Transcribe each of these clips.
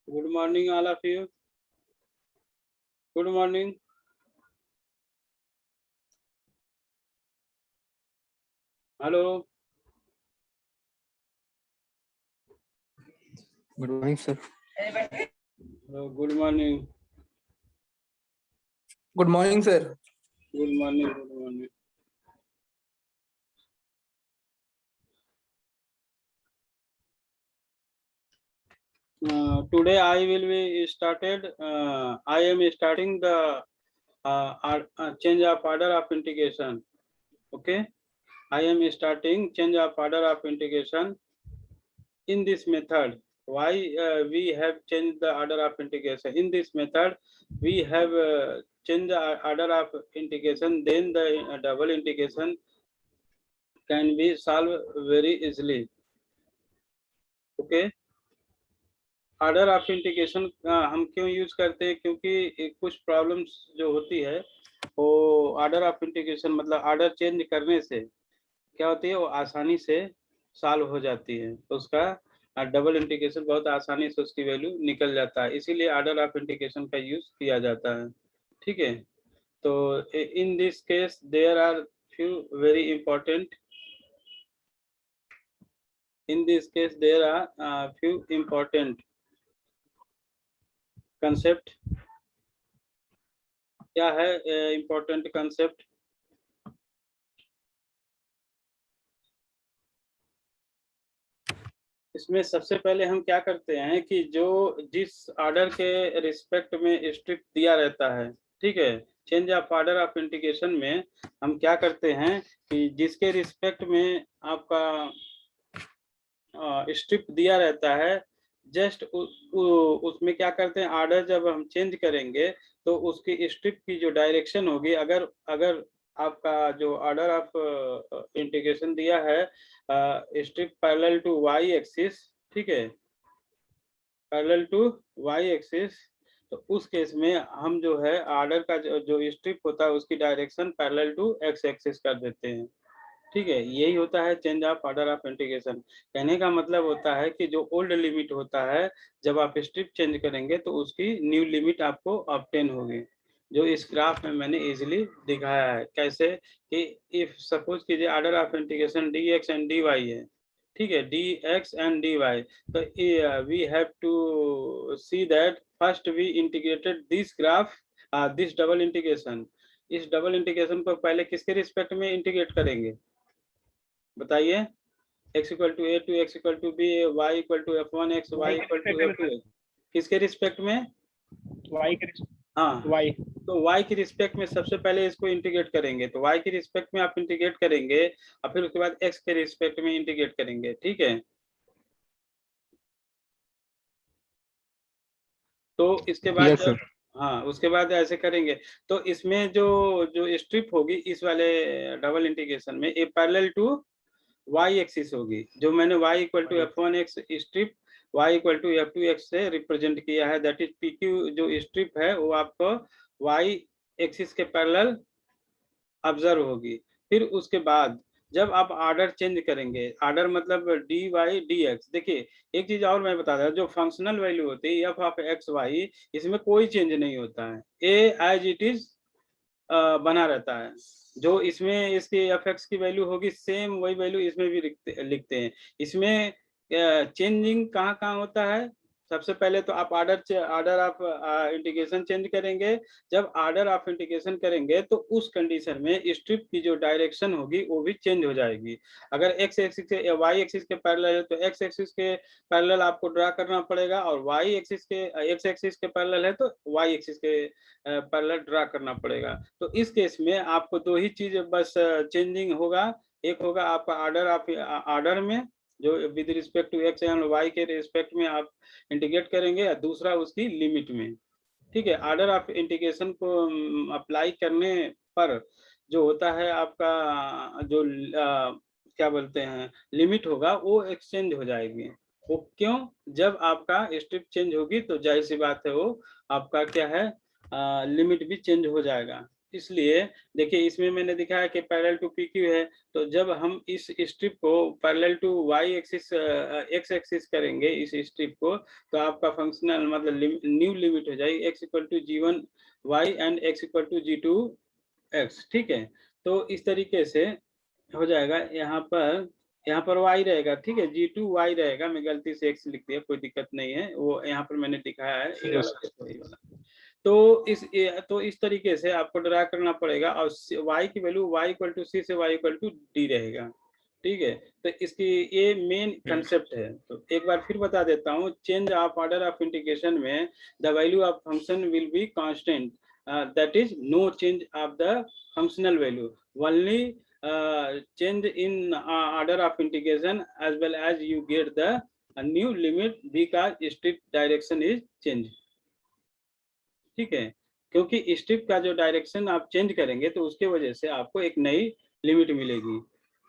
Good morning, all of you. Good morning. Hello. Good morning, sir. Hello, good morning. Good morning, sir. Good morning. Good morning. Today I will be started. I am starting the change of order of integration. Okay. I am starting change of order of integration in this method. Why we have changed the order of integration? In this method, we have changed the order of integration. Then the double integration can be solved very easily. Okay. Order of integration हम क्यों use करते हैं? क्योंकि कुछ problems जो होती है वो ऑर्डर ऑफ इंटीग्रेशन मतलब ऑर्डर चेंज करने से क्या होती है, वो आसानी से सॉल्व हो जाती है। तो उसका डबल इंटीग्रेशन बहुत आसानी से उसकी वैल्यू निकल जाता है, इसीलिए ऑर्डर ऑफ इंटीग्रेशन का यूज किया जाता है। ठीक है, तो in this case there are few very important in this case there are few important concept. क्या है इंपॉर्टेंट कंसेप्ट? इसमें सबसे पहले हम क्या करते हैं कि जो जिस ऑर्डर के रिस्पेक्ट में स्ट्रिप दिया रहता है, ठीक है, change of order of integration में हम क्या करते हैं कि जिसके रिस्पेक्ट में आपका स्ट्रिप दिया रहता है, जस्ट उसमें क्या करते हैं, ऑर्डर जब हम चेंज करेंगे तो उसकी स्ट्रिप की जो डायरेक्शन होगी, अगर अगर आपका जो ऑर्डर ऑफ इंटीग्रेशन दिया है strip parallel to y axis, ठीक है, पैरेलल टू वाई एक्सिस, तो उस केस में हम जो है ऑर्डर का जो स्ट्रिप होता है उसकी direction parallel to x axis कर देते हैं। ठीक है, यही होता है change of order of integration. कहने का मतलब होता है कि जो ओल्ड लिमिट होता है, जब आप स्ट्रिप चेंज करेंगे तो उसकी न्यू लिमिट आपको ऑब्टेन होगी, जो इस ग्राफ में मैंने इजीली दिखाया है। कैसे कि इफ सपोज कीजिए order of integration d x and d y है, ठीक है, d x and d y, तो we have to see that first we integrated this graph, this double integration. इस डबल इंटीग्रेशन को पहले किसके रिस्पेक्ट में इंटीग्रेट करेंगे बताइए? x equal to a to x equal to b, y equal to f one x, y equal to f two, किसके respect में? y के हाँ, y तो y की रिस्पेक्ट में सबसे पहले इसको इंटीग्रेट करेंगे, तो y की रिस्पेक्ट में आप इंटीग्रेट करेंगे और फिर उसके बाद x के रिस्पेक्ट में इंटीग्रेट करेंगे। ठीक है, तो इसके बाद Yes, sir. हाँ, उसके बाद ऐसे करेंगे तो इसमें जो जो स्ट्रिप होगी इस वाले डबल इंटीग्रेशन में, a parallel to y axis होगी, जो मैंने y equal to f one x strip y equal to f two x से रिप्रेजेंट किया है, दैट इज पी क्यू। जो स्ट्रिप है वो आपको y एक्सिस के पैरेलल ऑब्जर्व होगी। फिर उसके बाद जब आप ऑर्डर चेंज करेंगे, ऑर्डर मतलब डी वाई डी एक्स, देखिए एक चीज और मैं बता दूं, जो फंक्शनल वैल्यू होती है एफ ऑफ एक्स वाई, इसमें कोई चेंज नहीं होता है, ए एज इट इज बना रहता है। जो इसमें इसकी एफ एक्स की वैल्यू होगी सेम वही वैल्यू इसमें भी लिखते हैं। इसमें चेंजिंग कहाँ कहाँ होता है? सबसे पहले तो आप ऑर्डर ऑफ इंटीग्रेशन चेंज करेंगे। जब ऑर्डर ऑफ इंटीग्रेशन करेंगे तो उस कंडीशन में स्ट्रिप की जो डायरेक्शन होगी वो भी चेंज हो जाएगी। अगर एक्स एक्सिस के वाई एक्सिस के पैरेलल है तो एक्स एक्सिस के पैरेलल आपको ड्रा करना पड़ेगा, और वाई एक्सिस के एक्स एक्सिस के पैरेलल है तो वाई एक्सिस के पैरेलल ड्रा करना पड़ेगा। तो इस केस में आपको दो ही चीज बस चेंजिंग होगा, एक होगा आपका ऑर्डर ऑफ ऑर्डर में जो with respect to x and y के रिस्पेक्ट में आप इंटीग्रेट करेंगे, या दूसरा उसकी लिमिट में। ठीक है, ऑर्डर ऑफ इंटीग्रेशन को अप्लाई करने पर जो होता है आपका जो क्या बोलते हैं लिमिट होगा वो एक्सचेंज हो जाएगी। वो क्यों? जब आपका स्ट्रिप चेंज होगी तो जाहिर सी बात है वो आपका क्या है लिमिट भी चेंज हो जाएगा। इसलिए देखिए इसमें मैंने दिखाया कि पैरेलल टू पी क्यू है, तो जब हम इस स्ट्रिप को parallel to y axis x axis करेंगे इस स्ट्रिप को, तो आपका फंक्शनल मतलब न्यू लिमिट हो जाएगी x equal to g1 y and x equal to g2 x। ठीक है, तो इस तरीके से हो जाएगा। यहाँ पर y रहेगा, ठीक है, g2 y रहेगा, मैं गलती से x लिख दिया, कोई दिक्कत नहीं है, वो यहाँ पर मैंने दिखाया है ये वाला। तो इस तरीके से आपको ड्रा करना पड़ेगा, और y की वैल्यू y इक्वल टू सी से y इक्वल टू डी रहेगा। ठीक है, तो इसकी ये मेन कंसेप्ट है। तो एक बार फिर बता देता हूँ, change of order of integration में the value of function will be constant, that is no change of the functional value, only change in order of integration as well as you get the new limit because strip direction is changed। ठीक है, क्योंकि strip का जो direction आप change करेंगे तो उसके वजह से आपको एक नई लिमिट मिलेगी,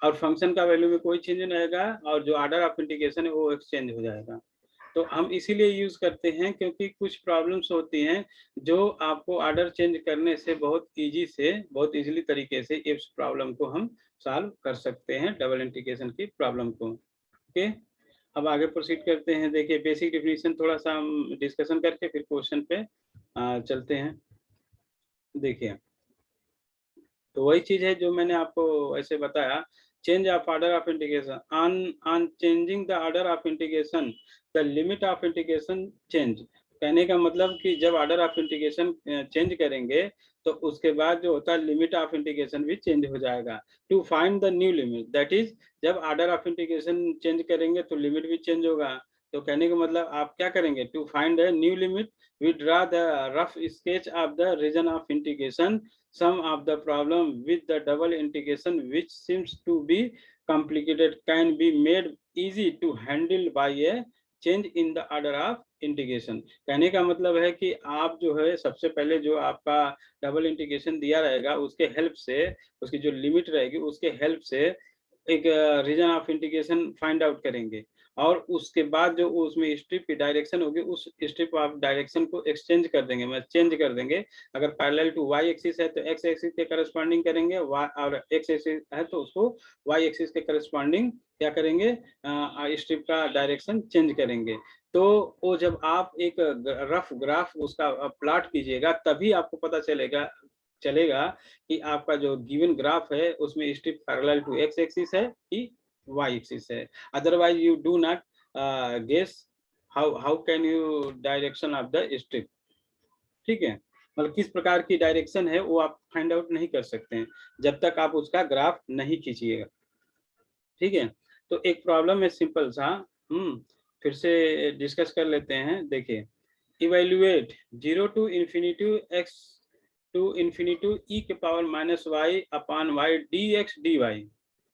और फंक्शन का वैल्यू में कोई चेंज नहीं आएगा, और जो ऑर्डर ऑफ इंटीग्रेशन है वो एक्सचेंज हो जाएगा। तो हम इसीलिए यूज करते हैं क्योंकि कुछ प्रॉब्लम्स होती हैं जो आपको ऑर्डर चेंज करने से बहुत इजीली तरीके से इस प्रॉब्लम को हम सॉल्व कर सकते हैं, डबल इंटीग्रेशन की प्रॉब्लम को। ओके, अब आगे प्रोसीड करते हैं। देखिए बेसिक डेफिनेशन थोड़ा सा हम डिस्कशन करके फिर क्वेश्चन पे चलते हैं। देखिए तो वही चीज है जो मैंने आपको ऐसे बताया, change of order of integration, on changing the order of integration the limit of integration change. कहने का मतलब कि जब ऑर्डर ऑफ इंटीग्रेशन चेंज करेंगे तो उसके बाद जो होता है लिमिट ऑफ इंटीग्रेशन भी चेंज हो जाएगा। To find the new limit, that is जब ऑर्डर ऑफ इंटीग्रेशन चेंज करेंगे तो लिमिट भी चेंज होगा। तो कहने का मतलब आप क्या करेंगे, to find a new limit we draw the rough sketch of the region of integration. Some of the problem with the double integration which seems to be complicated can be made easy to handle by a change in the order of integration. कहने का मतलब है कि आप जो है सबसे पहले जो आपका डबल इंटीग्रेशन दिया रहेगा उसके हेल्प से, उसकी जो लिमिट रहेगी उसके हेल्प से एक region of integration find out करेंगे, और उसके बाद जो उसमें स्ट्रिप की डायरेक्शन होगी उस स्ट्रिप ऑफ डायरेक्शन को एक्सचेंज कर देंगे, मतलब चेंज कर देंगे। अगर पैरेलल टू वाई एक्सिस है तो एक्स एक्सिस के करस्पॉन्डिंग करेंगे, और एक्स एक्सिस है तो उसको वाई एक्सिस के करस्पॉन्डिंग क्या करेंगे, स्ट्रिप का डायरेक्शन चेंज करेंगे। तो वो जब आप एक रफ ग्राफ उसका प्लॉट कीजिएगा तभी आपको पता चलेगा कि आपका जो गिवन ग्राफ है उसमें strip parallel to x axis है कि वाई एक्सिस है। Otherwise you do not guess how can you direction of the strip. ठीक है, मतलब किस प्रकार की डायरेक्शन है वो आप फाइंड आउट नहीं कर सकते हैं जब तक आप उसका ग्राफ नहीं खींचिएगा। ठीक है, तो एक प्रॉब्लम है सिंपल सा, फिर से डिस्कस कर लेते हैं। देखिए evaluate 0 to infinity x to infinity e के power minus y upon y dx dy।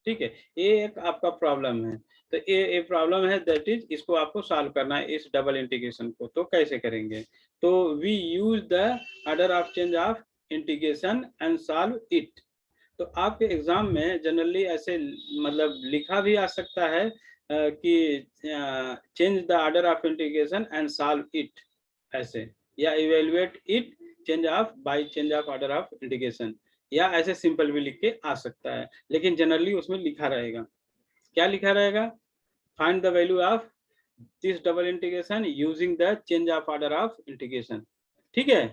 ठीक है, ये एक आपका प्रॉब्लम है। तो ये प्रॉब्लम है, दैट इज इसको आपको सॉल्व करना है इस डबल इंटीग्रेशन को। तो कैसे करेंगे, तो we use the order of change of integration and solve it. तो आपके एग्जाम में जनरली ऐसे मतलब लिखा भी आ सकता है कि change the order of integration and solve it ऐसे, या evaluate it change of by change of order of integration, या ऐसे सिंपल भी लिख के आ सकता है। लेकिन जनरली उसमें लिखा रहेगा, क्या लिखा रहेगा, find the value of this double integration using the change of order of integration. ठीक है,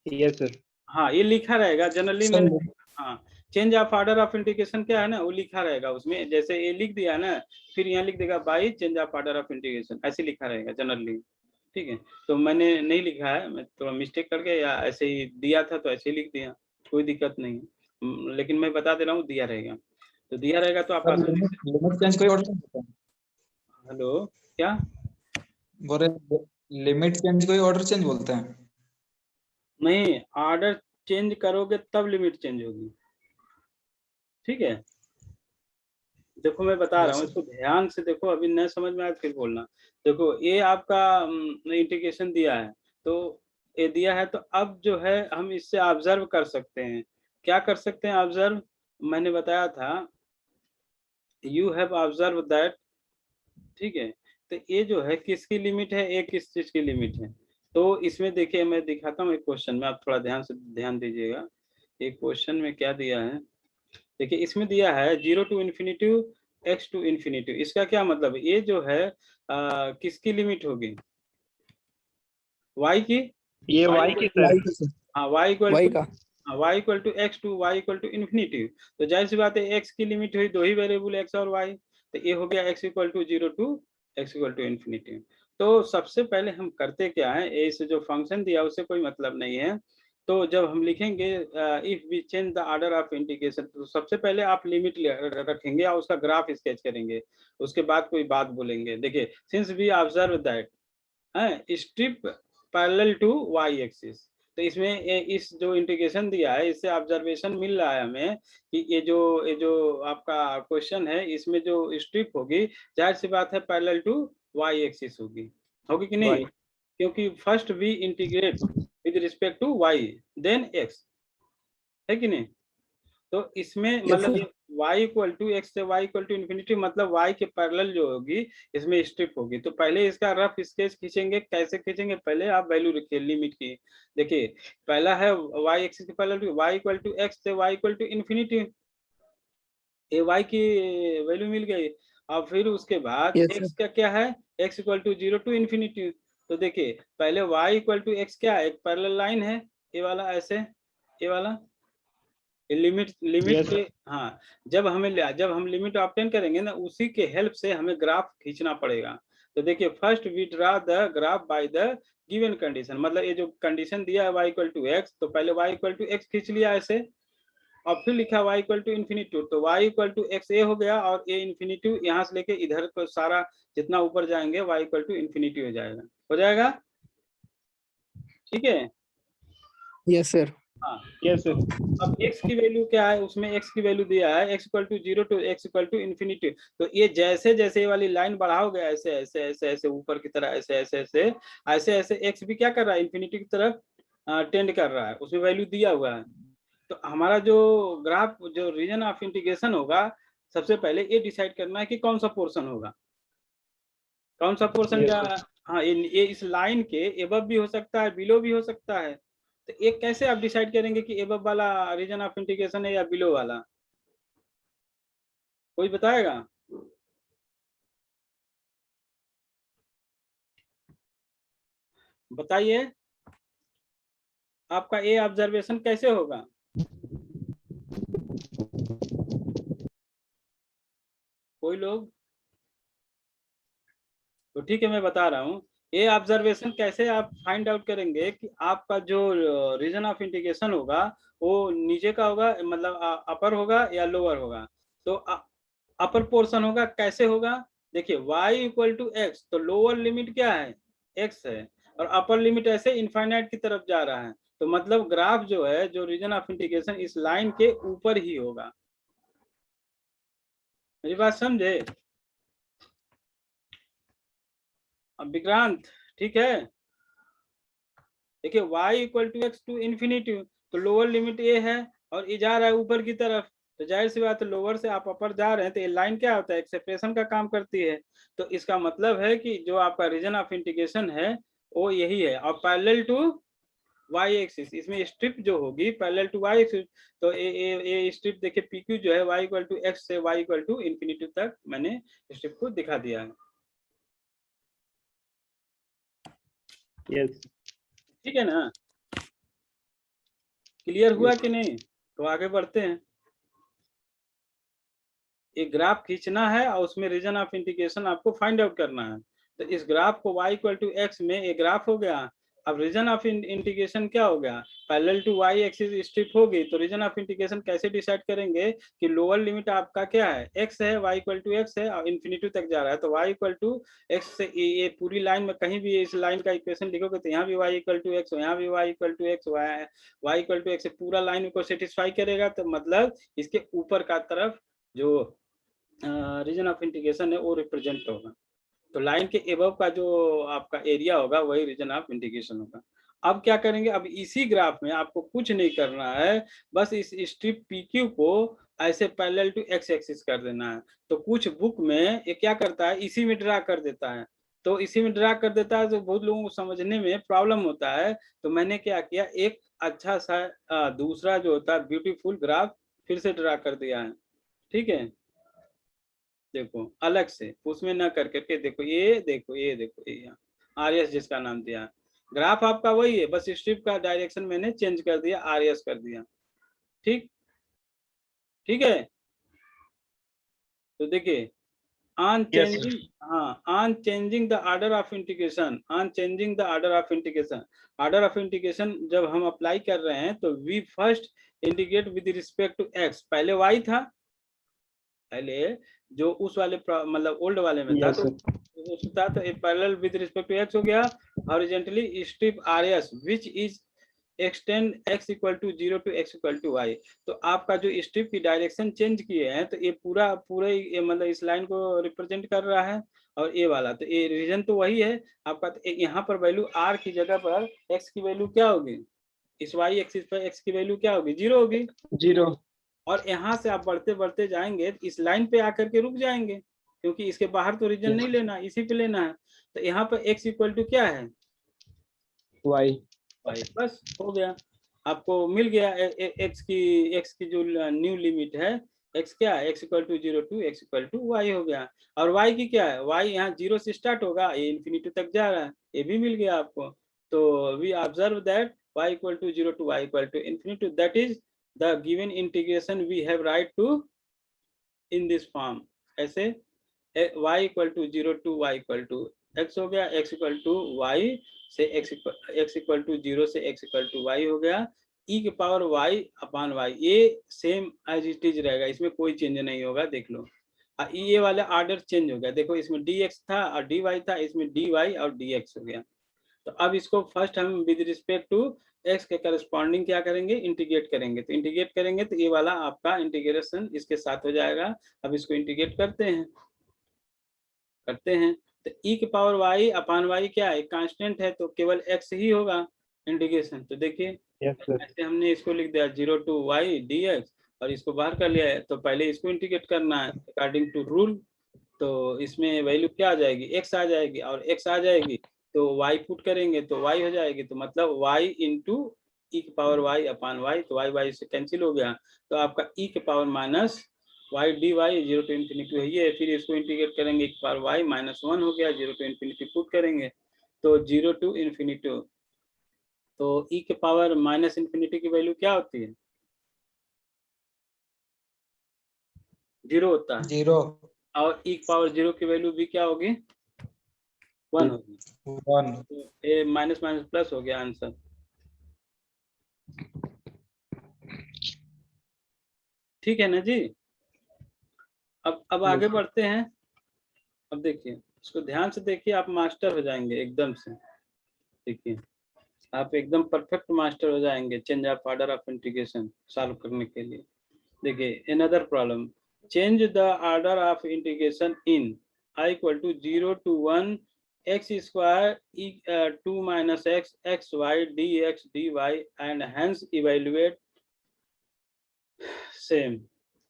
यस सर। हाँ ये लिखा रहेगा जनरली मैंने, हाँ change of order of integration क्या है ना वो लिखा रहेगा उसमें, जैसे ये लिख दिया ना फिर यहाँ लिख देगा by change of order of integration, ऐसे लिखा रहेगा जनरली। ठीक है, तो मैंने नहीं लिखा है, मैं थोड़ा मिस्टेक करके या ऐसे ही दिया था तो ऐसे ही लिख दिया, कोई दिक्कत नहीं है। लेकिन मैं बता दे रहा हूँ दिया रहेगा, तो दिया रहेगा तो आप लिमिट चेंज कोई ऑर्डर बोलते हैं? हेलो क्या बोल रहे लिमिट चेंज कोई ऑर्डर चेंज बोलते हैं? नहीं, ऑर्डर चेंज करोगे तब लिमिट चेंज होगी। ठीक है, देखो मैं बता रहा हूँ, इसको ध्यान से देखो, अभी न समझ में आए फिर बोलना। देखो ये आपका इंटीग्रेशन दिया है, तो ये दिया है, तो अब जो है हम इससे ऑब्जर्व कर सकते हैं। क्या कर सकते हैं ऑब्जर्व, मैंने बताया था यू हैव ऑब्जर्व दैट। ठीक है, तो ये जो है किसकी लिमिट है, ये किस चीज की लिमिट है, तो इसमें देखिए मैं दिखाता हूँ एक क्वेश्चन में, आप थोड़ा ध्यान दीजिएगा। एक क्वेश्चन में क्या दिया है, देखिए इसमें दिया है 0 to infinity x to infinity. इसका क्या मतलब, ये जो है किसकी लिमिट होगी, y की, ये y y की सर। हाँ y इक्वल वाई टू, का हाँ y equal to x to y equal to infinity. तो जाहिर सी बात है x की लिमिट हुई, दो ही वेरिएबल x और y, तो ये हो गया x equal to 0 to x equal to infinity. तो सबसे पहले हम करते क्या है, इस जो फंक्शन दिया उससे कोई मतलब नहीं है। तो जब हम लिखेंगे if we change the order of integration, तो सबसे पहले आप लिमिट रखेंगे और उसका ग्राफ स्केच करेंगे, उसके बाद कोई बात बोलेंगे। देखिए since we observe that strip parallel to y axis, तो इसमें इस जो इंटीग्रेशन दिया है इससे ऑब्जर्वेशन मिल रहा है हमें कि ये जो आपका क्वेश्चन है इसमें जो स्ट्रिप होगी, जाहिर सी बात है पैरेलल टू वाई एक्सिस होगी, होगी कि नहीं? क्योंकि first we integrate with respect to y then x, है कि नहीं? तो इसमें मतलब ये y इक्वल टू एक्स से y इक्वल टू इन्फिनिटी, मतलब y के पैरेलल जो होगी इसमें स्ट्रिप होगी। तो पहले इसका रफ स्केच खींचेंगे, कैसे खींचेंगे, पहले आप वैल्यू रखिए लिमिट की। देखिए पहला है y एक्सिस के parallel y equal to x से y इक्वल टू इन्फिनिटी, ये y की वैल्यू मिल गई। और फिर उसके बाद यस x का क्या है, x equal to 0 to infinity. तो देखिए पहले y इक्वल टू एक्स क्या है, एक पैरेलल लाइन है ये वाला, ऐसे ये वाला लिमिट Yes, के, हाँ जब हम लिमिट ऑब्टेन करेंगे ना, उसी के हेल्प से हमें ग्राफ खींचना पड़ेगा। तो देखिए first we draw the graph by the given condition, मतलब ये जो कंडीशन दिया है y इक्वल टू एक्स, तो पहले y इक्वल टू एक्स खींच लिया ऐसे, और फिर लिखा y इक्वल टू इन्फिनिटी, तो y इक्वल टू एक्स ए हो गया, और ए इन्फिनिटी यहाँ से लेके इधर को सारा जितना ऊपर जाएंगे y इक्वल टू इन्फिनिटी हो जाएगा, ठीक है? यस सर हाँ yes, तो अब x की वैल्यू क्या है, उसमें x की वैल्यू दिया है x equal to 0 to x equal to infinity. तो ये जैसे जैसे ये वाली लाइन बढ़ाओगे ऐसे ऐसे ऐसे ऐसे ऊपर की तरह, ऐसे ऐसे ऐसे ऐसे ऐसे x भी क्या कर रहा है, इन्फिनिटी की तरफ टेंड कर रहा है, उसमें वैल्यू दिया हुआ है। तो हमारा जो ग्राफ, जो रीजन ऑफ इंटीग्रेशन होगा, सबसे पहले ये डिसाइड करना है कि कौन सा पोर्शन होगा, कौन सा पोर्शन Yes, का, हाँ ये इस लाइन के एबव भी हो सकता है, बिलो भी हो सकता है। तो एक कैसे आप डिसाइड करेंगे कि एबव वाला रीजन ऑफ इंटीग्रेशन है या बिलो वाला, कोई बताएगा? बताइए आपका ये ऑब्जर्वेशन कैसे होगा? कोई लोग? तो ठीक है मैं बता रहा हूँ, ये ऑब्जर्वेशन कैसे आप फाइंड आउट करेंगे कि आपका जो रीजन ऑफ इंटीग्रेशन होगा वो नीचे का होगा, मतलब अपर होगा या लोअर होगा। तो अपर पोर्शन होगा, कैसे होगा? देखिए y इक्वल टू एक्स, तो लोअर लिमिट क्या है, x है, और अपर लिमिट ऐसे इनफाइनाइट की तरफ जा रहा है। तो मतलब ग्राफ जो है, जो रीजन ऑफ इंटीग्रेशन इस लाइन के ऊपर ही होगा। मेरी बात समझे अब विक्रांत? ठीक है, देखिए y equal to x to infinity, तो लोअर लिमिट ये है और ये जा रहा है ऊपर की तरफ, तो जाहिर सी बात है लोअर से आप अपर जा रहे हैं, तो ये लाइन क्या होता है, एक सेपरेशन का काम करती है। तो इसका मतलब है कि जो आपका रीजन ऑफ इंटीग्रेशन है वो यही है, और पैरेलल टू वाई एक्सिस, इसमें स्ट्रिप जो होगी पैरेलल टू वाई एक्सिस। तो ये स्ट्रिप देखिए PQ जो है y इक्वल टू एक्स से y इक्वल टू इन्फिनिटी तक मैंने स्ट्रिप को दिखा दिया है। yes, ठीक है ना, क्लियर हुआ कि नहीं? तो आगे बढ़ते हैं। एक ग्राफ खींचना है और उसमें रीजन ऑफ इंटीग्रेशन आपको फाइंड आउट करना है। तो इस ग्राफ को y इक्वल टू एक्स में एक ग्राफ हो गया। अब रीजन ऑफ इंटीग्रेशन क्या हो गया, parallel to y axis strip होगी। तो रीजन ऑफ इंटीग्रेशन कैसे डिसाइड करेंगे कि लोअर लिमिट आपका क्या है, x है, y इक्वल टू एक्स है और इन्फिनिटी तक जा रहा है। तो y इक्वल टू एक्स से ये पूरी लाइन में कहीं भी इस लाइन का इक्वेशन लिखोगे तो यहाँ भी y इक्वल टू एक्स, यहाँ भी y equal to x, y equal to x से पूरा लाइन को सेटिस्फाई करेगा। तो मतलब इसके ऊपर का तरफ जो रीजन ऑफ इंटीग्रेशन है वो रिप्रेजेंट होगा। तो लाइन के एबव का जो आपका एरिया होगा वही रीजन ऑफ इंटीग्रेशन होगा। अब क्या करेंगे, अब इसी ग्राफ में आपको कुछ नहीं करना है, बस इस स्ट्रिप PQ को ऐसे पैरेलल टू एक्स एक्सिस कर देना है। तो कुछ बुक में ये क्या करता है, इसी में ड्रा कर देता है। तो इसी में ड्रा कर देता है, तो बहुत लोगों को समझने में प्रॉब्लम होता है। तो मैंने क्या किया, एक अच्छा सा दूसरा जो होता है ब्यूटीफुल ग्राफ फिर से ड्रा कर दिया है। ठीक है, देखो अलग से उसमें ना कर करके, देखो ये देखो ये देखो ये RS जिसका नाम दिया है, ग्राफ आपका वही है, बस स्ट्रिप का डायरेक्शन मैंने चेंज कर दिया, RS कर दिया। ठीक ठीक है, तो देखिए on Yes, sir. changing, on changing the order of integration, on changing the order of integration, order of integration जब हम अप्लाई कर रहे हैं तो we first integrate with respect to x, पहले y था, पहले जो उस वाले मतलब ओल्ड वाले में था, Yes, तो sir. उसका तो parallel with respect to x हो गया, horizontally strip RS which is extend x equal to 0 to x equal to y। तो आपका जो स्ट्रिप की डायरेक्शन चेंज किए हैं, तो ये पूरा ये मतलब इस लाइन को रिप्रेजेंट कर रहा है, और ये वाला तो ये रीजन तो वही है आपका। तो यहाँ पर वैल्यू r की जगह पर x की वैल्यू क्या होगी, इस y एक्सिस पर x की वैल्यू क्या होगी, 0 होगी। 0. और यहाँ से आप बढ़ते बढ़ते जाएंगे, इस लाइन पे आकर के रुक जाएंगे, क्योंकि इसके बाहर तो रीजन नहीं लेना, इसी पे लेना है। तो यहाँ पर x इक्वल टू क्या है, Y. y, बस हो गया, आपको मिल गया x की जो न्यू लिमिट है, x क्या है, x equal to 0 to x equal to y हो गया। और y की क्या है, y यहाँ 0 से स्टार्ट होगा, ये इन्फिनिटी तक जा रहा है, ये भी मिल गया आपको। तो we observe that y equal to 0 to y equal to infinity, that is the given integration we have right to in this form। ऐसे y equal to 0 to y equal to x हो गया, x equal to y से x equal to 0 से x equal to y हो गया, e के power y upon y, ये same as it is रहेगा, इसमें कोई चेंज नहीं होगा। देख लो ये वाला ऑर्डर चेंज हो गया, देखो इसमें dx था और dy था, इसमें dy और dx हो गया। तो अब इसको फर्स्ट हम विद रिस्पेक्ट टू x के करस्पॉन्डिंग क्या करेंगे, इंटीग्रेट करेंगे। तो इंटीग्रेट करेंगे तो ये वाला आपका इंटीग्रेशन इसके साथ हो जाएगा। अब इसको इंटीग्रेट करते हैं तो e के पावर y अपान y क्या है, कांस्टेंट है, तो केवल x ही होगा इंटीग्रेशन। तो देखिए Yes, sir. ऐसे हमने इसको लिख दिया 0 टू y dx, और इसको बाहर कर लिया है, तो पहले इसको इंटीग्रेट करना है अकॉर्डिंग टू रूल। तो इसमें वैल्यू क्या आ जाएगी, x आ जाएगी, और x आ जाएगी तो y पुट करेंगे तो y हो जाएगी, तो मतलब y इंटू ई के पावर y अपान y, तो y से कैंसिल हो गया, तो आपका e के power minus y dy 0 to infinity है ये। फिर इसको इंटीग्रेट करेंगे, e के पावर y माइनस 1 हो गया, 0 टू इन्फिनिटी पुट करेंगे तो 0 टू इन्फिनिटी, तो e के पावर माइनस इन्फिनिटी की वैल्यू क्या होती है, 0 होता है, 0 और e के पावर 0 की वैल्यू भी क्या होगी, 1 होगी। 1 तो ये माइनस माइनस प्लस हो गया आंसर। ठीक है ना जी, अब आगे बढ़ते हैं। अब देखिए इसको ध्यान से देखिए, आप मास्टर हो जाएंगे एकदम से। देखिए आप एकदम परफेक्ट मास्टर हो जाएंगे change of order of integration solve करने के लिए। देखिए another problem, change the order of integration in i equal to 0 to 1 x square 2 minus x x y dx dy and hence evaluate same.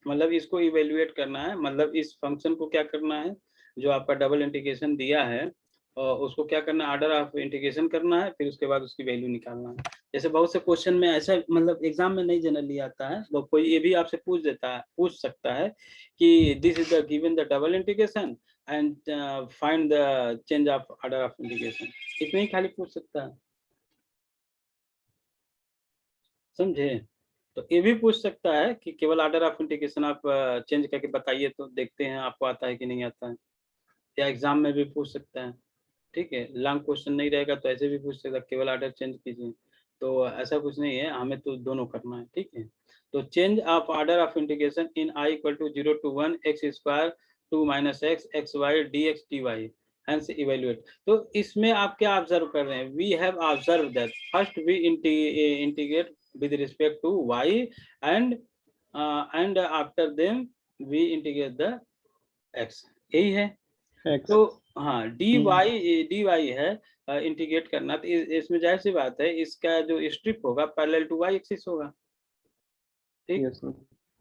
मतलब इसको evaluate करना है, मतलब इस फंक्शन को क्या करना है, जो आपका डबल इंटीग्रेशन दिया है और उसको क्या करना है, ऑर्डर ऑफ इंटीग्रेशन करना है, फिर उसके बाद उसकी वैल्यू निकालना है। जैसे बहुत से क्वेश्चन में ऐसा मतलब एग्जाम में नहीं जनरली आता है, वो कोई ये भी आपसे पूछ सकता है कि this is the given the double integration and find the change of order of integration, इतना ही खाली पूछ सकता है, समझे। तो ये भी पूछ सकता है कि केवल ऑर्डर ऑफ इंटीग्रेशन आप चेंज करके बताइए, तो देखते हैं आपको आता है कि नहीं आता है, या एग्जाम में भी पूछ सकता है। ठीक है, लॉन्ग क्वेश्चन नहीं रहेगा तो ऐसे भी पूछ सकता है केवल ऑर्डर चेंज कीजिए, तो ऐसा कुछ नहीं है, हमें तो दोनों करना है। ठीक है, तो change of order of integration in i equal to 0 to 1 x square 2 minus x x y dx dy hence evaluate. तो इसमें आप क्या ऑब्जर्व कर रहे हैं, we have observe that first we integrate with respect to y and after them we integrate the x, यही है। X. तो हाँ dy है इंटीग्रेट करना, तो इसमें जाहिर सी बात है इसका जो स्ट्रिप होगा पैरेलल टू y एक्सिस होगा। ठीक, Yes, sir.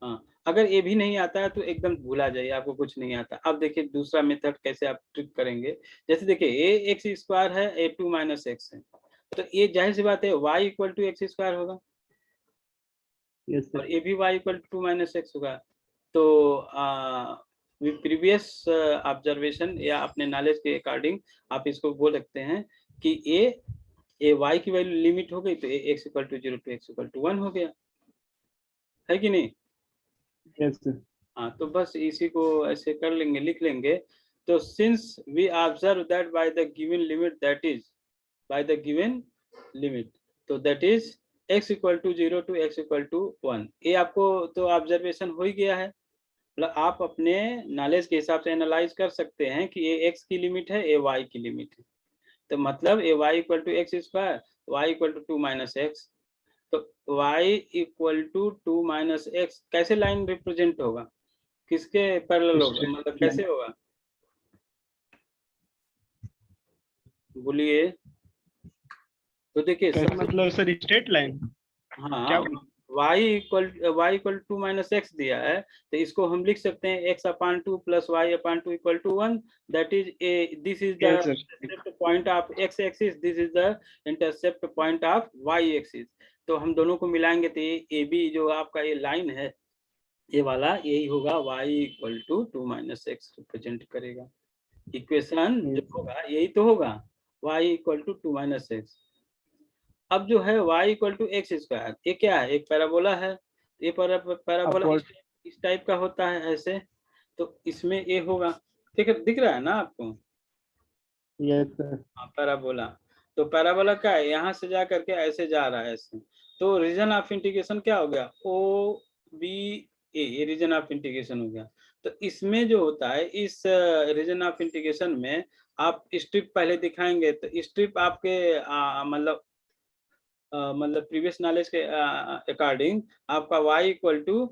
हाँ, अगर ये भी नहीं आता है तो एकदम भूला जाइए, आपको कुछ नहीं आता। अब देखिए दूसरा मेथड कैसे आप ट्रिक करेंगे। जैसे देखिए ए एक्स स्क्वायर है, ए 2 माइनस एक्स है, तो ये जाहिर सी बात है y equal to x square होगा यस और सर। ए भी y equal to 2 minus x होगा। तो प्रीवियस ऑब्जर्वेशन या अपने नॉलेज के अकॉर्डिंग आप इसको बोल सकते हैं कि ए वाई की वैल्यू लिमिट हो गई तो a x equal to 0 to x equal to 1 हो गया, है कि नहीं। Yes sir. हाँ, तो बस इसी को ऐसे कर लेंगे, लिख लेंगे। तो since we observe that by the given limit, that is by the given limit, तो that is x equal to 0 to x equal to 1। ये आपको तो ऑब्जर्वेशन हो ही गया है, मतलब आप अपने नॉलेज के हिसाब से एनालाइज कर सकते हैं कि ये x की लिमिट है, ये y की लिमिट है। तो मतलब ये y equal to x square, y equal to 2 minus x. तो y equal to 2 minus x कैसे लाइन रिप्रेजेंट होगा, किसके पैरेलल होगा, मतलब कैसे होगा, बोलिए। तो देखिए कैसे सबसे मतलब सर स्ट्रेट लाइन? हाँ, y equal to minus x दिया है, तो इसको हम लिख सकते हैं x upon 2 plus y upon 2 equal to 1। That is a, this is the Yes, sir. Intercept point of x axis, this is the intercept point of y axis. तो हम दोनों को मिलाएंगे तो ये ए बी जो आपका ये लाइन है, ये वाला यही होगा, y equal to 2 minus x represent करेगा। इक्वेशन जो होगा यही तो होगा, y equal to 2 minus x. अब जो है y equal to x square, ये क्या है, एक पैराबोला है। ये पैराबोला Upward. इस टाइप का होता है ऐसे, तो इसमें ये होगा, दिख रहा है ना आपको। Yes sir. हाँ, पैराबोला। तो पैराबोला क्या है, यहाँ से जा करके ऐसे जा रहा है ऐसे, तो रीजन ऑफ इंटीग्रेशन क्या हो गया, ओ बी ए, ये रीजन ऑफ इंटीग्रेशन हो गया। तो इसमें जो होता है, इस रीजन ऑफ इंटीग्रेशन में आप स्ट्रिप पहले दिखाएंगे, तो स्ट्रिप आपके मतलब प्रीवियस नॉलेज के अकॉर्डिंग आपका y इक्वल टू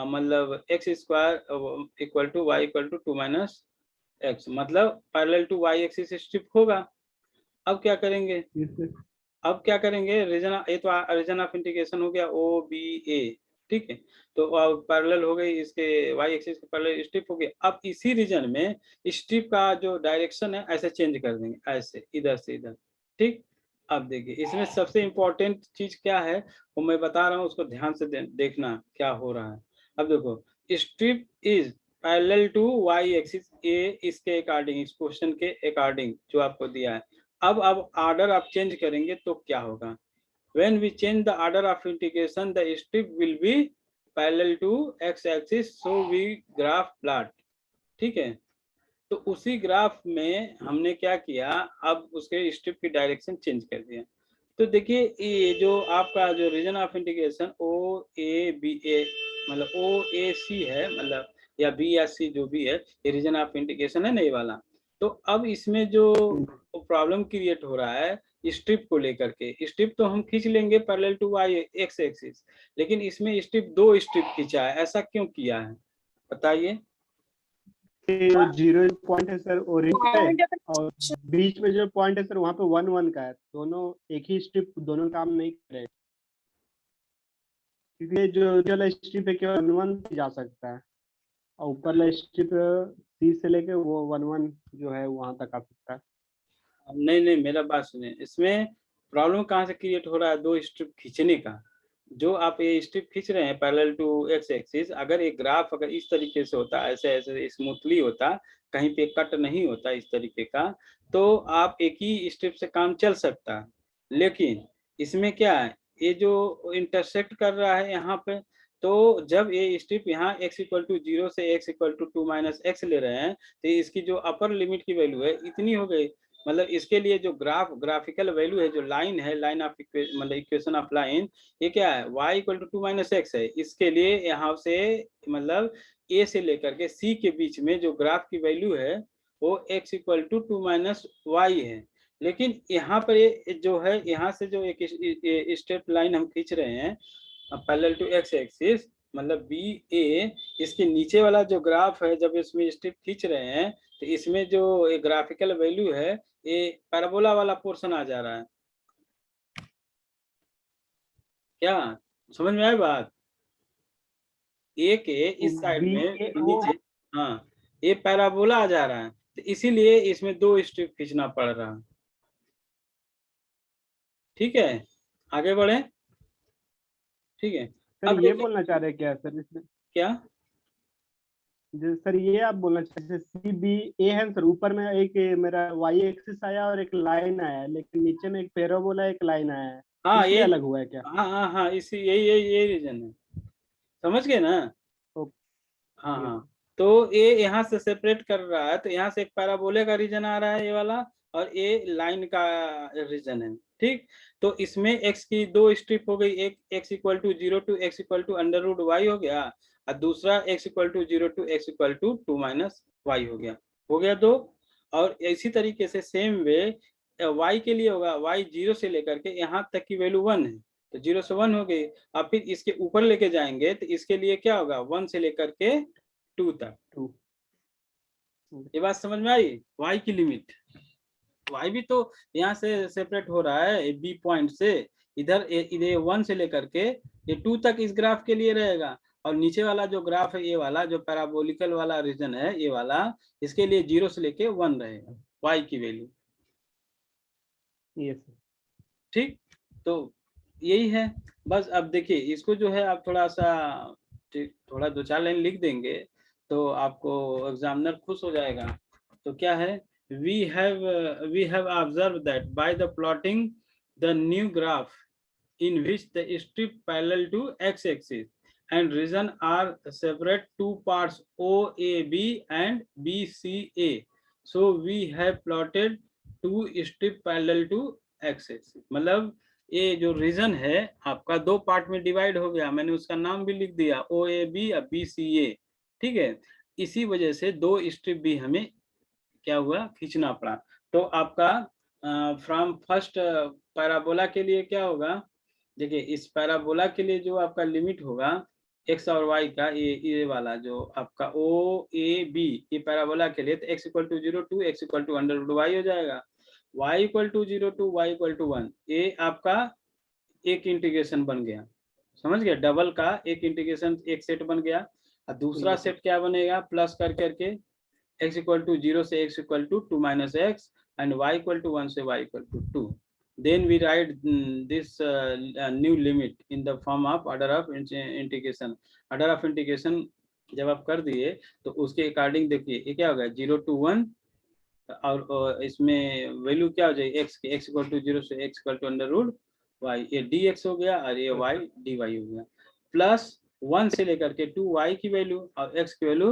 मतलब x square equal to y equal to 2 minus x, मतलब parallel to y axis strip होगा। अब क्या करेंगे, यस सर। अब क्या करेंगे, रीजन, ये तो रीजन ऑफ इंटीग्रेशन हो गया ओ बी ए, ठीक है। तो पैरेलल हो गई इसके y एक्सिस के पैरेलल स्ट्रिप हो गई। अब इसी रीजन में स्ट्रिप का जो डायरेक्शन है ऐसे चेंज कर देंगे, ऐसे इधर से इधर, ठीक। अब देखिए इसमें सबसे इम्पोर्टेंट चीज क्या है वो मैं बता रहा हूँ, उसको ध्यान से देखना क्या हो रहा है। अब देखो, strip is parallel to y axis, ये इसके अकॉर्डिंग, इस क्वेश्चन के अकॉर्डिंग जो आपको दिया है। अब ऑर्डर आप चेंज करेंगे तो क्या होगा, when we change the order of integration the strip will be parallel to x axis, so we graph plot, ठीक है। तो उसी ग्राफ में हमने क्या किया, अब उसके स्ट्रिप की डायरेक्शन चेंज कर दिया। तो देखिए ये जो आपका जो region of integration O A B A, मतलब ओ ए सी है, मतलब या बी या सी जो भी है, ये रीजन ऑफ इंटीग्रेशन है ना ये वाला। तो अब इसमें जो प्रॉब्लम क्रिएट हो रहा है स्ट्रिप को लेकर के, स्ट्रिप तो हम खींच लेंगे parallel to y x axis, लेकिन इसमें स्ट्रिप दो स्ट्रिप खींचा है, ऐसा क्यों किया है बताइए। जो जीरो पॉइंट है सर ओरिजिन पे, और बीच में जो पॉइंट है सर वहाँ पे 1 1 का है, दोनों एक ही स्ट्रिप दोनों काम नहीं करे, क्योंकि जो वाला स्ट्रिप है केवल 1 1 जा सकता है, और ऊपर वाला स्ट्रिप सी से लेके वो 1 1 जो है वहाँ तक आ सकता है। नहीं नहीं, मेरा बात सुनिए, इसमें प्रॉब्लम कहाँ से क्रिएट हो रहा है, दो स्ट्रिप खींचने का। जो आप ये स्ट्रिप खींच रहे हैं पैरेलल टू एक्स एक्सिस, अगर एक ग्राफ अगर इस तरीके से होता, ऐसे ऐसे स्मूथली होता, कहीं पे कट नहीं होता इस तरीके का, तो आप एक ही स्ट्रिप से काम चल सकता है। लेकिन इसमें क्या है, ये जो इंटरसेक्ट कर रहा है यहाँ पे, तो जब ये स्ट्रिप यहाँ x इक्वल टू 0 से x equal to 2 minus x ले रहे हैं, तो इसकी जो अपर लिमिट की वैल्यू है इतनी हो गई, मतलब इसके लिए जो ग्राफिकल वैल्यू है, जो लाइन है, लाइन ऑफ मतलब इक्वेशन ऑफ लाइन, ये क्या है, y equal to 2 minus x है। इसके लिए यहाँ से मतलब a से लेकर के c के बीच में जो ग्राफ की वैल्यू है वो x equal to 2 minus y है। लेकिन यहाँ पर ये जो है, यहाँ से जो एक स्ट्रेट लाइन हम खींच रहे हैं पैरेलल टू एक्स एक्सिस, मतलब बी ए, इसके नीचे वाला जो ग्राफ है जब इसमें स्ट्रिप खींच रहे हैं, तो इसमें जो ग्राफिकल वैल्यू है ये पैराबोला वाला पोर्शन आ जा रहा है। क्या समझ में आया बात, ए के इस साइड बी में के वो नीचे, हाँ ये पैराबोला आ जा रहा है, तो इसीलिए इसमें 2 स्ट्रिप खींचना पड़ रहा है। ठीक है, आगे बढ़े। ठीक है, सर अब ये देखिए बोलना चाह रहे हैं क्या सर इसमें? क्या, जैसे सर ये आप बोलना चाह रहे सी बी ए है सर, ऊपर में एक मेरा वाई एक्सिस आया और एक लाइन आया है, लेकिन नीचे में एक पैराबोला एक लाइन आया है, हाँ इसलिए यही, अलग हुआ है क्या? हाँ इसी यही रीजन है, समझ गए ना। हाँ ओके। हाँ, तो ये यहाँ से सेपरेट कर रहा है, तो यहाँ से एक पैराबोले का रीजन आ रहा है ये वाला, और ये लाइन का रीजन है। ठीक, तो इसमें x की 2 स्ट्रिप हो गई, एक x equal to 0 to x equal to under root y हो गया, और दूसरा x equal to 0 to x equal to 2 minus y हो गया 2। और इसी तरीके से सेम वे y के लिए होगा, y 0 से लेकर के यहाँ तक की वैल्यू 1 है, तो 0 से 1 हो गई। अब फिर इसके ऊपर लेके जाएंगे तो इसके लिए क्या होगा, 1 से लेकर के 2 तक। 2। ये बात समझ में आई, y की लिमिट, y भी तो यहाँ से सेपरेट हो रहा है बी पॉइंट से, इधर 1 से लेकर के ये 2 तक इस ग्राफ के लिए रहेगा, और नीचे वाला जो ग्राफ है ये वाला जो पैराबोलिकल वाला रीजन है ये वाला, इसके लिए 0 से लेके 1 रहेगा y की वैल्यू। Yes sir. ठीक, तो यही है बस। अब देखिए इसको जो है आप थोड़ा सा थोड़ा 2-4 लाइन लिख देंगे तो आपको एग्जामिनर खुश हो जाएगा। तो क्या है, we have observed that by the plotting the new graph in which the strip parallel to x-axis and region are separate two parts OAB and BCA, so we have plotted two strip parallel to x-axis। मतलब ये जो reason है आपका 2 part में divide हो गया, मैंने उसका नाम भी लिख दिया OAB या BCA। ठीक है, इसी वजह से 2 स्ट्रिप भी हमें क्या हुआ, खींचना पड़ा। तो आपका फ्रॉम फर्स्ट पैराबोला के लिए क्या होगा, देखिए इस पैराबोला के लिए जो आपका लिमिट होगा x और y का, ये वाला जो आपका OAB ये पैराबोला के लिए, तो x equal to 0 to x equal to under root y हो जाएगा, y equal to 0 to y equal to 1, ये आपका एक इंटीग्रेशन बन गया, समझ गया, डबल का एक इंटीग्रेशन एक सेट बन गया। और दूसरा सेट क्या बनेगा, प्लस कर करके x इक्वल टू 0 से x equal to 2 minus x and y equal to 1 से y equal to 2। then we write this new limit in the form of order of integration। order of integration जब आप कर दिए तो उसके according देखिए ये क्या होगा 0 टू 1, और इसमें वैल्यू क्या हो जाएगी x की, x इक्वल टू 0 से x equal to under root y, ये dx हो गया और ये y dy हो गया, प्लस 1 से लेकर के 2y की वैल्यू और x की वैल्यू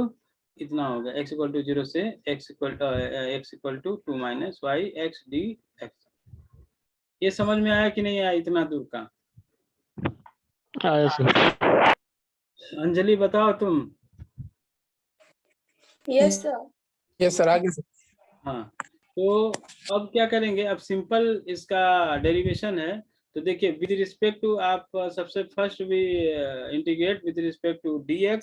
इतना हो गया, x इक्वल टू 0 से x equal to 2 minus y x d x. ये समझ में आया कि नहीं आया इतना दूर का? आया सर। अंजलि बताओ तुम। Yes sir. यस सर, आगे सर। हाँ, तो अब क्या करेंगे, अब सिंपल इसका डेरिवेशन है। तो देखिए विद रिस्पेक्ट टू आप सबसे फर्स्ट भी integrate with respect to dx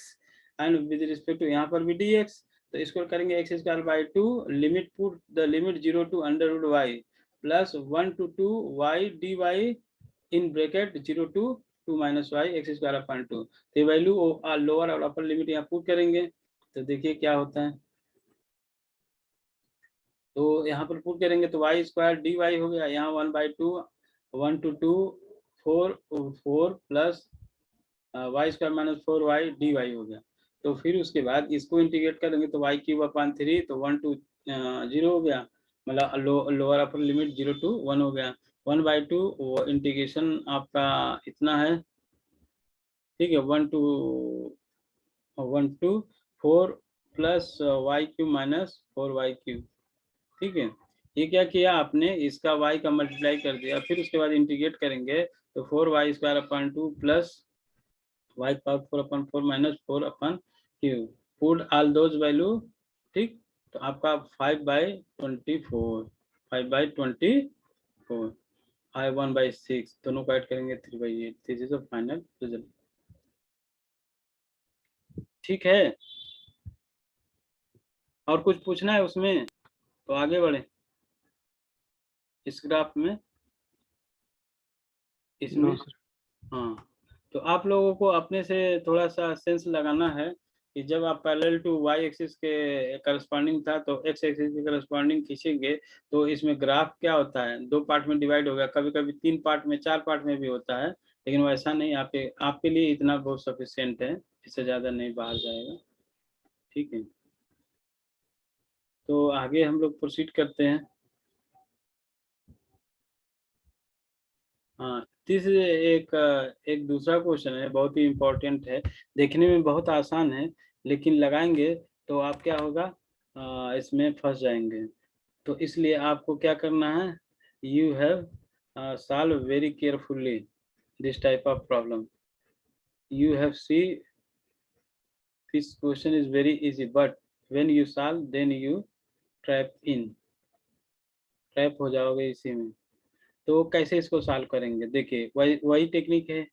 and with respect to यहाँ पर भी dx, तो इसको करेंगे x square by 2 limit put the limit 0 to under root y plus 1 to 2 y dy in bracket 0 to 2 minus y x square upon 2। तो value lower और upper limit यहाँ put करेंगे, तो देखिए क्या होता है। तो यहाँ पर पुट करेंगे तो वाई स्क्वायर डी वाई हो गया, यहाँ 1/2 1 to 2 4 plus y square minus 4y dy हो गया। तो फिर उसके बाद इसको इंटीग्रेट करेंगे तो y क्यूब अपॉन 3, तो 1 टू 0 हो गया, मतलब लोअर अपर लिमिट 0 टू 1 हो गया, 1/2 वो इंटीग्रेशन आपका इतना है। ठीक है, 1 to 4 plus y cube minus 4y cube. ठीक है, ये क्या किया आपने, इसका y का मल्टीप्लाई कर दिया, फिर उसके बाद इंटीग्रेट करेंगे तो 4y square upon 2 plus y power 4 upon 4 minus 4 upon cube, put all those value. ठीक, तो आपका 5/24 I 1/6 दोनों को ऐड करेंगे 3/8। This is the final result. ठीक है, और कुछ पूछना है उसमें तो आगे बढ़े इस ग्राफ में, इसमें। हाँ, तो आप लोगों को अपने से थोड़ा सा सेंस लगाना है कि जब आप पैरेलल टू वाई एक्सिस के करस्पॉन्डिंग था तो एक्स एक्सिस के करस्पॉन्डिंग खींचेंगे तो इसमें ग्राफ क्या होता है, 2 पार्ट में डिवाइड हो गया, कभी कभी 3 पार्ट में, 4 पार्ट में भी होता है, लेकिन वैसा नहीं, आपके लिए इतना बहुत सफिशिएंट है, इससे ज्यादा नहीं बाहर जाएगा। ठीक है, तो आगे हम लोग प्रोसीड करते हैं। हाँ, तीसरे एक दूसरा क्वेश्चन है, बहुत ही इम्पोर्टेंट है, देखने में बहुत आसान है, लेकिन लगाएंगे तो आप क्या होगा, इसमें फंस जाएंगे। तो इसलिए आपको क्या करना है, you have solve very carefully this type of problem. You have see this question is very easy, but when you solve then you trap हो जाओगे इसी में। तो कैसे इसको सॉल्व करेंगे, देखिए वही टेक्निक है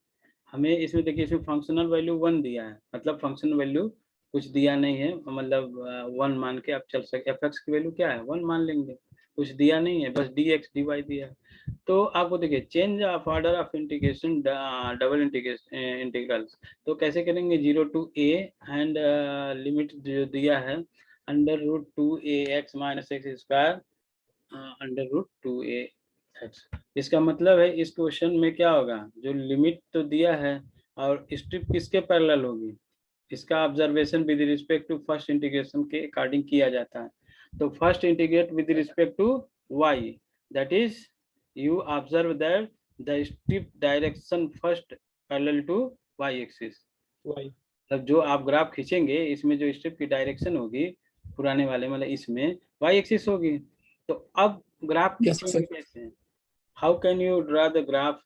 हमें इसमें। देखिए इसमें फंक्शनल वैल्यू 1 दिया है, मतलब फंक्शनल वैल्यू कुछ दिया नहीं है, मतलब 1 मान के आप चल सकते, एफ एक्स की वैल्यू क्या है 1 मान लेंगे, कुछ दिया नहीं है, बस डी एक्स डी वाई दिया है। तो आपको देखिए change of order of integration, double integrals, तो कैसे करेंगे, 0 to a एंड लिमिट जो दिया है under root 2ax minus x square under root 2ax। इसका मतलब है इस क्वेश्चन में क्या होगा, जो लिमिट तो दिया है और स्ट्रिप किसके पैरेलल होगी, इसका observation with respect to first integration के अकॉर्डिंग किया जाता है। तो first integrate with respect to y, that is you observe that the strip direction first parallel to y axis। मतलब जो आप ग्राफ खींचेंगे इसमें जो स्ट्रिप की डायरेक्शन होगी पुराने वाले, मतलब इसमें y एक्सिस होगी। तो अब ग्राफ खींचेंगे कैसे, how can you draw the graph,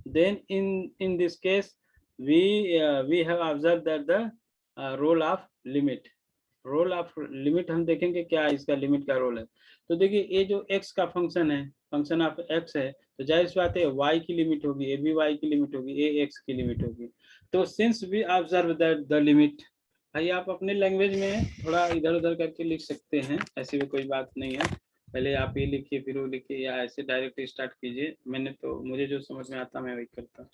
then in this case we have observed that the role of limit, role of limit हम देखेंगे क्या इसका लिमिट का रोल है। तो देखिए ये जो x का फंक्शन है, फंक्शन ऑफ x है, तो जाहिर सी बात है y की लिमिट होगी, ए भी y की लिमिट होगी, ए x की लिमिट होगी। तो since we observe that the limit, भाई आप अपने लैंग्वेज में थोड़ा इधर उधर करके लिख सकते हैं, ऐसी भी कोई बात नहीं है, पहले आप ये लिखिए फिर वो लिखिए, या ऐसे डायरेक्ट स्टार्ट कीजिए, मैंने तो मुझे जो समझ में आता मैं वही करता हूँ।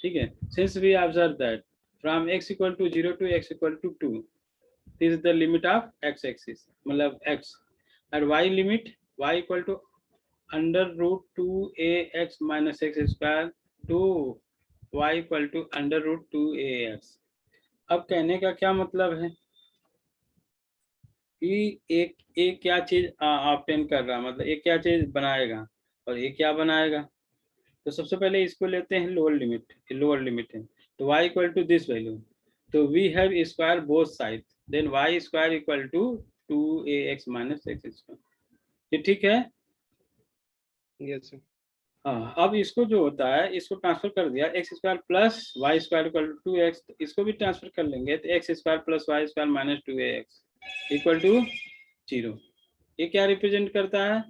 ठीक है, since we observe that from x equal to 0 to x equal to 2, this is the limit of x axis, मतलब x, and y limit y equal to under root 2ax minus x square to y equal to under root 2ax। अब कहने का क्या मतलब है कि एक क्या चीज ऑब्टेन कर रहा, मतलब एक क्या चीज बनाएगा और ये क्या बनाएगा। तो सबसे पहले इसको लेते हैं लोअर लिमिट है, तो y equal to this value, तो we have square both side, then y square equal to 2ax minus x square. ये ठीक है, यस सर। हाँ। अब इसको जो होता है इसको ट्रांसफर कर दिया, x square plus y square equal to 2x, इसको भी ट्रांसफर कर लेंगे, तो x square plus y square minus 2ax equal to 0। ये क्या रिप्रेजेंट करता है,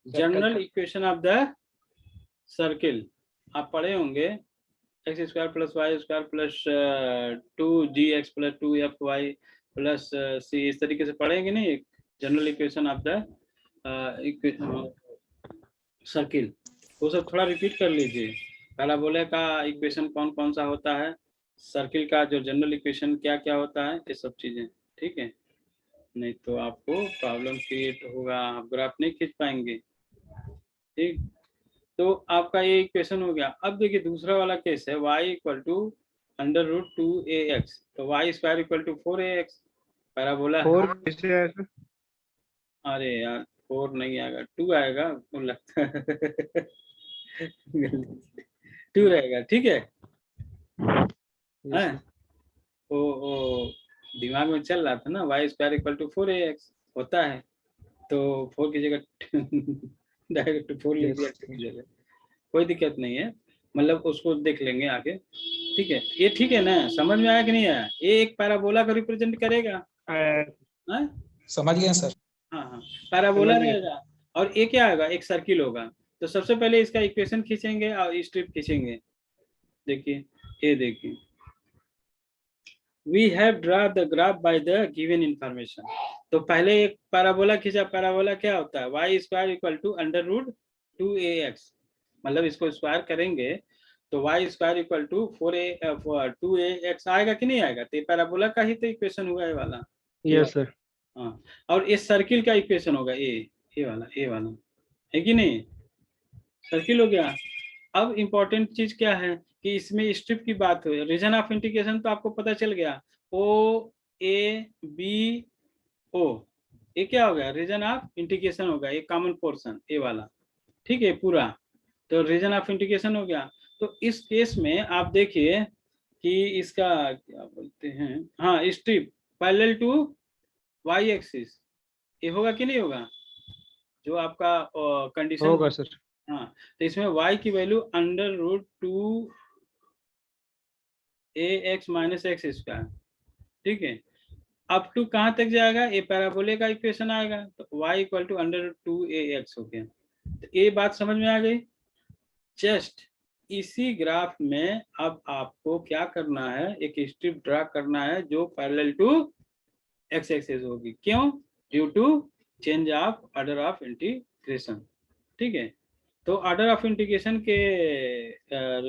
general equation of the circle. आप पढ़े होंगे x square plus y square plus 2gx plus 2fy plus c, इस तरीके से पढ़ेंगे नहीं, general equation of the circle, वो सब थोड़ा रिपीट कर लीजिए। पैराबोला का इक्वेशन कौन कौन सा होता है, सर्किल का जो जनरल इक्वेशन क्या क्या होता है, ये सब चीजें, ठीक है, नहीं तो आपको प्रॉब्लम क्रिएट होगा, आप ग्राफ नहीं खींच पाएंगे। ठीक, तो आपका ये इक्वेशन हो गया। अब देखिए दूसरा वाला केस है y equal to under root 2ax, तो y square equal to 4ax, parabola 4 कैसे आया सर? अरे यार 4 नहीं आएगा, 2 आएगा, मुझे लगता है 2 रहेगा, ठीक है। वो दिमाग में चल रहा था ना, y square equal to 4ax होता है, तो 4 की जगह डायरेक्ट 4 लिख दिया, 2 की जगह, कोई दिक्कत नहीं है, मतलब उसको देख लेंगे आगे। ठीक है, ये ठीक है ना, समझ में आया कि नहीं आया, ये एक पैराबोला को रिप्रेजेंट करेगा, समझ गए सर। हाँ हाँ, पैराबोला रहेगा, और ये क्या होगा, एक सर्किल होगा। तो सबसे पहले इसका इक्वेशन खींचेंगे और स्ट्रिप खींचेंगे। देखिए ये देखिए, we have draw the graph by the given information। तो पहले एक पैराबोला खींचा, पैराबोला क्या होता है, y square equal to under root 2ax, मतलब इसको स्क्वायर करेंगे तो Y square equal to 2ax आएगा कि नहीं आएगा? तो ये पैराबोला का ही तो इक्वेशन हुआ ये वाला। Yes sir. हाँ, और इस सर्किल का इक्वेशन होगा ए वाला है कि नहीं? सर्किल हो गया। अब इम्पोर्टेंट चीज क्या है कि इसमें स्ट्रिप की बात हुई, रीजन ऑफ इंटीग्रेशन तो आपको पता चल गया, ओ ए बी ओ, ये क्या हो गया? रीजन ऑफ इंटीग्रेशन हो गया, ये कॉमन पोर्शन ए वाला, ठीक है पूरा, तो रीजन ऑफ इंटीग्रेशन हो गया। तो इस केस में आप देखिए कि इसका क्या बोलते हैं, हाँ, strip parallel to y axis, ये होगा कि नहीं होगा? जो आपका कंडीशन होगा सर। हाँ, तो इसमें y की value √2 ax minus x square, ठीक है। अप टू कहाँ तक जाएगा? ये पैराबोले का इक्वेशन आएगा, तो y इक्वल टू √2ax हो गया। तो ये बात समझ में आ गई। जस्ट इसी ग्राफ में अब आपको क्या करना है, एक स्ट्रिप ड्रा करना है जो पैरेलल टू एक्स एक्सिस होगी। क्यों? Due to change of order of integration, ठीक है। तो ऑर्डर ऑफ इंटीग्रेशन के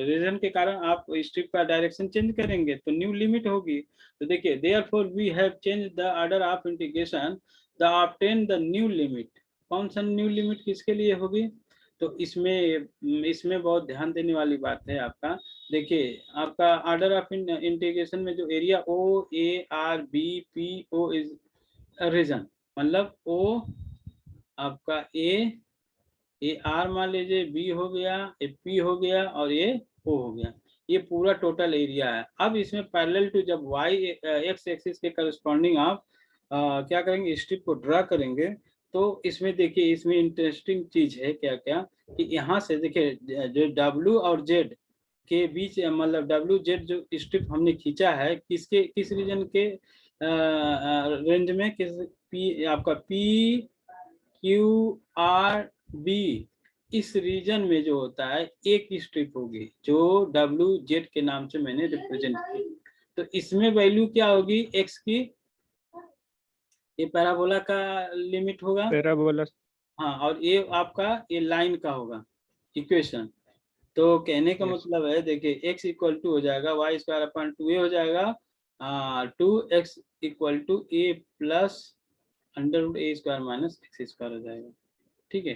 रीजन के कारण आप स्ट्रिप का डायरेक्शन चेंज करेंगे तो न्यू लिमिट होगी। तो देखिए, therefore we have change the order of integration the obtain the new limit. कौन सा न्यू लिमिट किसके लिए होगी? तो इसमें बहुत ध्यान देने वाली बात है आपका। देखिए, आपका ऑर्डर ऑफ इंटीग्रेशन में जो area O A R B P O is region, मतलब ओ आपका ए आर मान लीजिए, बी हो गया, ए पी हो गया और ये ओ हो गया, ये पूरा टोटल एरिया है। अब इसमें पैरेलल टू जब वाई एक्स एक्सिस के करस्पॉन्डिंग आप क्या करेंगे, स्ट्रिप को ड्रा करेंगे, तो इसमें देखिए, इसमें इंटरेस्टिंग चीज है क्या क्या कि यहाँ से देखिए जो डब्ल्यू और जेड के बीच, मतलब डब्ल्यू जेड जो स्ट्रिप हमने खींचा है, किस रीजन के रेंज में, किस पी आपका पी क्यू आर बी, इस रीजन में जो होता है एक स्ट्रिप होगी जो डब्ल्यू जेड के नाम से मैंने रिप्रेजेंट की। तो इसमें वैल्यू क्या होगी एक्स की? ये पैराबोला का लिमिट होगा, पैराबोला। हाँ, और ये आपका ये लाइन का होगा इक्वेशन। तो कहने का मतलब है, देखिए x इक्वल टू हो जाएगा वाई स्क्वायर अपॉन 2a हो जाएगा 2x equal to a plus √a square minus x square हो जाएगा, ठीक है।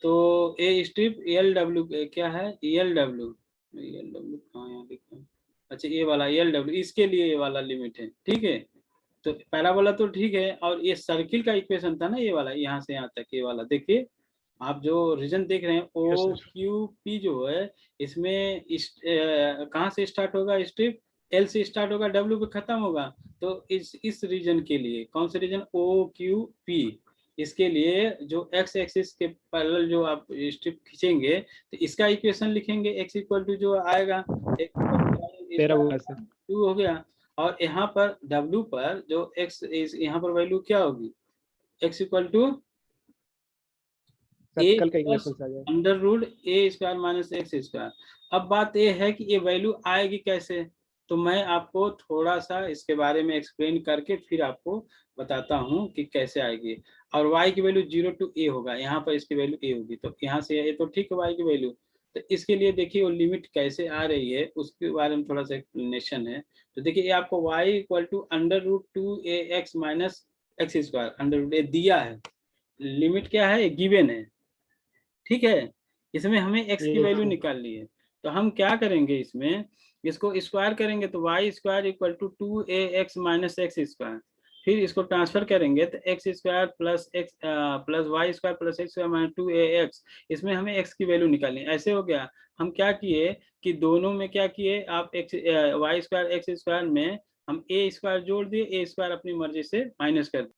तो ए स्ट्रिप एल डब्ल्यू क्या है, एल डब्ल्यू कहाँ यहाँ लिखा है, अच्छा ये वाला एल डब्ल्यू, इसके लिए ये वाला लिमिट है, ठीक है। तो पैराबोला तो ठीक है, और ये सर्किल का इक्वेशन था ना ये वाला, यहाँ से यहाँ तक ये वाला, देखिए आप जो रीजन देख रहे हैं ओ क्यू पी जो है, इसमें कहाँ से स्टार्ट होगा स्ट्रिप? एल से स्टार्ट होगा, डब्ल्यू पे खत्म होगा। तो इस रीजन के लिए, कौन से रीजन? ओ क्यू पी, इसके लिए जो एक्स एक्सिस के पैरेलल जो आप स्ट्रिप खींचेंगे, तो इसका इक्वेशन लिखेंगे, एक्स इक्वल टू जो आएगा पैराबोला सर 2 हो गया, और यहाँ पर डब्ल्यू पर जो एक्स, यहाँ पर वैल्यू क्या होगी? एक्स इक्वल टू सर्कल का इक्वेशन आ जाएगा √a square minus x square. अब बात ये है कि ये वैल्यू आएगी कैसे, तो मैं आपको थोड़ा सा इसके बारे में एक्सप्लेन करके फिर आपको बताता हूँ कि कैसे आएगी। और y की वैल्यू 0 to a होगा, यहाँ पर इसकी वैल्यू a होगी, तो यहाँ से ये तो ठीक है y की वैल्यू। तो इसके लिए देखिए वो लिमिट कैसे आ रही है, उसके बारे में थोड़ा सा एक्सप्लेनेशन है। तो देखिए ये आपको y equal to √2ax minus x square √a दिया है, लिमिट क्या है, गिवन है, ठीक है। इसमें हमें x की वैल्यू निकालनी है, तो हम क्या करेंगे, इसमें इसको स्क्वायर करेंगे, तो y square equal to 2ax minus x square, फिर इसको ट्रांसफर करेंगे तो x square plus x plus y square plus x square minus 2ax, इसमें हमें x की वैल्यू निकालनी है। ऐसे हो गया, हम क्या किए कि दोनों में क्या किए, आप वाई स्क्वायर एक्स स्क्वायर में हम a स्क्वायर जोड़ दिए, a स्क्वायर अपनी मर्जी से माइनस कर दिए।